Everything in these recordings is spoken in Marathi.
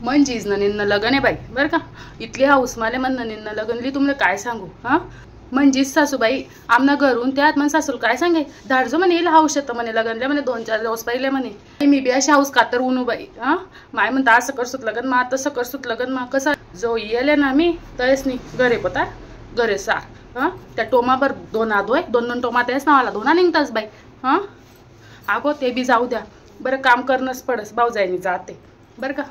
म्हणजीच ना निन्न लगन आहे बाई बरं का. इथली हाऊस माले म्हणणं निन्न लगनली तुम्हाला काय सांगू. हां म्हणजीच सासूबाई आमना घरून त्यात मन सासूला काय सांगे धाडजो म्हणे येईल हाऊस येतं म्हणे लगनले म्हणे 2-4 दिवस पहिले म्हणे मी बी अशी हाऊस कातर उनू बाई. हां माय म्हणता असं करसूत लगन मा तसं करसूत लगन मा कसं जो येले ना मी तयस नाही घरे पता घरे सार. हां त्या टोमाभर 2 आदोय 2 टोमा त्याच नावाला 2 निघताच बाई. हां अगो ते बी जाऊ द्या बरं काम करणंच पडस भाऊजाईनी जाते बरं का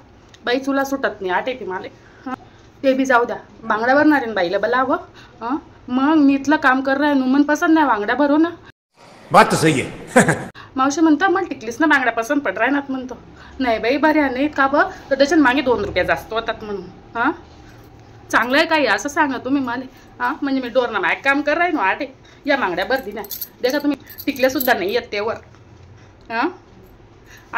बाई चुला सुटत नाही आटे ती माले. हां ते बी जाऊ द्या बांगड्या भरणार आहे बाईला बलावं. हां मग मी इथलं काम कर रहा मन पसंद नाही बांगड्या भरो ना. बात तो सही है. मावशी म्हणता मला टिकलीस ना बांगड्या पसंत पड राय ना म्हणतो नाही बाई बऱ्या नाही का बं तर त्याच्यात मागे 2 रुपये जास्त होतात म्हणून. हां चांगलं आहे काही असं सांगा तुम्ही मला. हां म्हणजे मी डोरना माग काम कर राही ना आटे या बांगड्या भर दिना देखा तुम्ही टिकल्यासुद्धा नाही येत तेवर. हां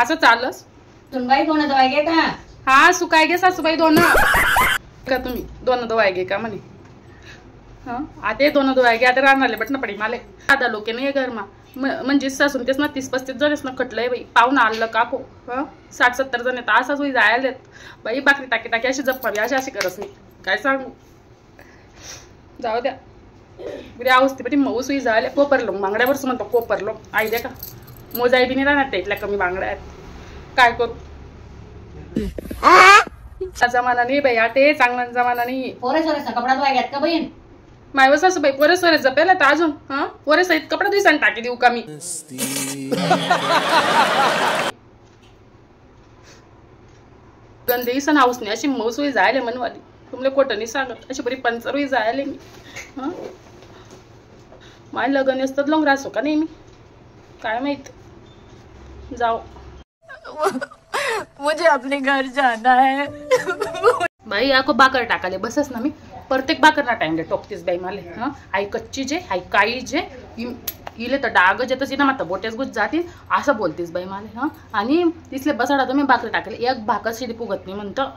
असं चालस सुनबाई 2 दवाई का. हां सुकाय गे सासूबाई 2 का तुम्ही 2 दवाई गे का म्हणे. हां आता 2 दवाई गे आता राहणार बट ना पडी माले दादा लोके नाही घरमा म्हणजे सासून तेच ना 30-35 जणच ना कटलंय बाई पाहून आलं काको. हां 60-70 जण येतात असाच होई जायलेत बाई बाकरी टाकी टाकी अशी जप्पावी अशी करस नाही काय सांगू. जाऊ द्या बरे आवस्ती बटी मऊ सुई जायला कोपरलो बांगड्यावरच म्हणतो कोपरलो आई द्या का मोजाई बी नाही राहणार त्या इथल्या कमी बांगड्या आहेत काय करू. जमाना नाही बाई आटे चांगला जमाना नाही. पोरे सोरे कपडा धुवाय घेत का बहीण मायव सासूबाई पोरे सोरे जपेला तर अजून. हां पोरे सहित कपडा दिवसांनी टाकी देऊ का मी. गंदे सण हाऊस नाही अशी मऊसुई जायले मनवाली तुमले कोटं नाही सांगत अशी बरी पंचरही जायले मी. हां माय लगन असतात लंग रासो का नाही मी काय माहित. जाओ मुझे अपने घर जाना है. बाई आको बाकर टाकाले बसस ना मी प्रत्येक बाकरना टाइम दे टोकतीस बाई माले. हां आई कच्ची जे आई काळी जे इले तर डाग जेतच ना माता बोट्याच गुज जातील असं बोलतीस बाई माले. हां आणि तिथले बसाडा तुम्ही बाकर टाकले एक भाकर शिडी पुगत नाही म्हणतं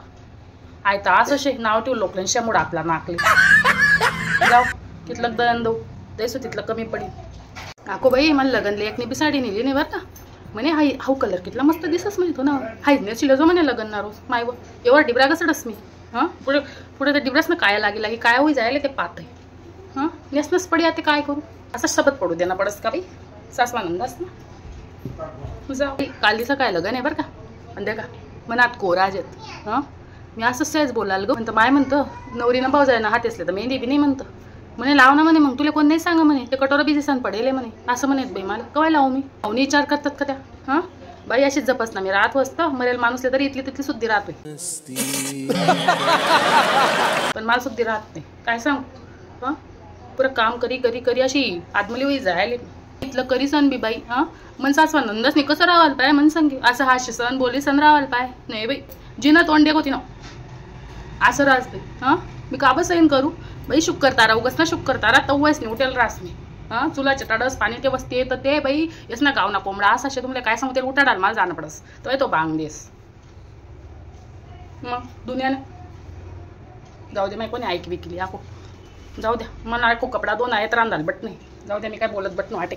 आय तर असं शे नाव ठेवू लोकलांनी शेमूड आपला नाकले. जाऊ तिथलं दळण देऊ द्यायसो तिथलं कमी पडी. आको बाई मला लगनले एकने बी साडी नेली नाही बरं का म्हणे हाई हाऊ कलर कितला मस्त दिसस म्हणतो ना हाईच नेसिल जो म्हणे लगन ना रोज मायव एवढा डिबरा कसडस मी. हां पुढे पुढे त्या डिबरास ना काय लागी काय होई जायला ते पात आहे. हां नेसनस पडी आता काय करू असं शब्द पडू देना पडस का बाई सासमानंदास ना. जाऊ काल दिसा काय लगन आहे बरं का आणि का मनात कोराज आहेत. हां मी असं सहज बोलाल ग म्हणतं माय म्हणतं नवरीनं भाऊ जाय ना हात असले तर मेहंदी बी नाही म्हणतं म्हणे लाव ना म्हणे मग तुला कोण नाही सांगा म्हणे ते कटोरा बी दिसान पडेल म्हणे असं म्हणत बाई मला कवाय लावू मी पाहुणे विचार करतात का त्या. हां बाई अशीच जपस ना मी राहत वसतं मरेल माणूसले तरी इथली तिथली सुद्धी राहतोय पण मला सुद्धी राहत नाही काय सांगू. हां पुरं काम करी करी करी अशी आदमली होई जायले इथलं करी सण बी बाई. हां मन सासवा नंदच नाही कसं राहाल पाय मन सांगे असं हास्य सण बोली सण राहाल पाय नाही बाई जिना तोंड होती ना असं राहते. हां मी का सैन करू बाई शुक्कर तारा उगस ना शुक्कर तारा तव्वाच नाही उठेल रास मी. हां चुलाच्या टाडस पाणी ते बसते तर ते बाई येस ना गाव ना कोंबडा असं शे तुम्हाला काय सांगते उठाडाल मला जाणं पडस तो बांग देस मग दुनियाने जाऊ दे माही कोणी ऐक विकली आको जाऊ द्या मला ऐकू कपडा 2 आहेत रांधाल बट नाही जाऊ द्या मी काय बोलत बट नो आटे.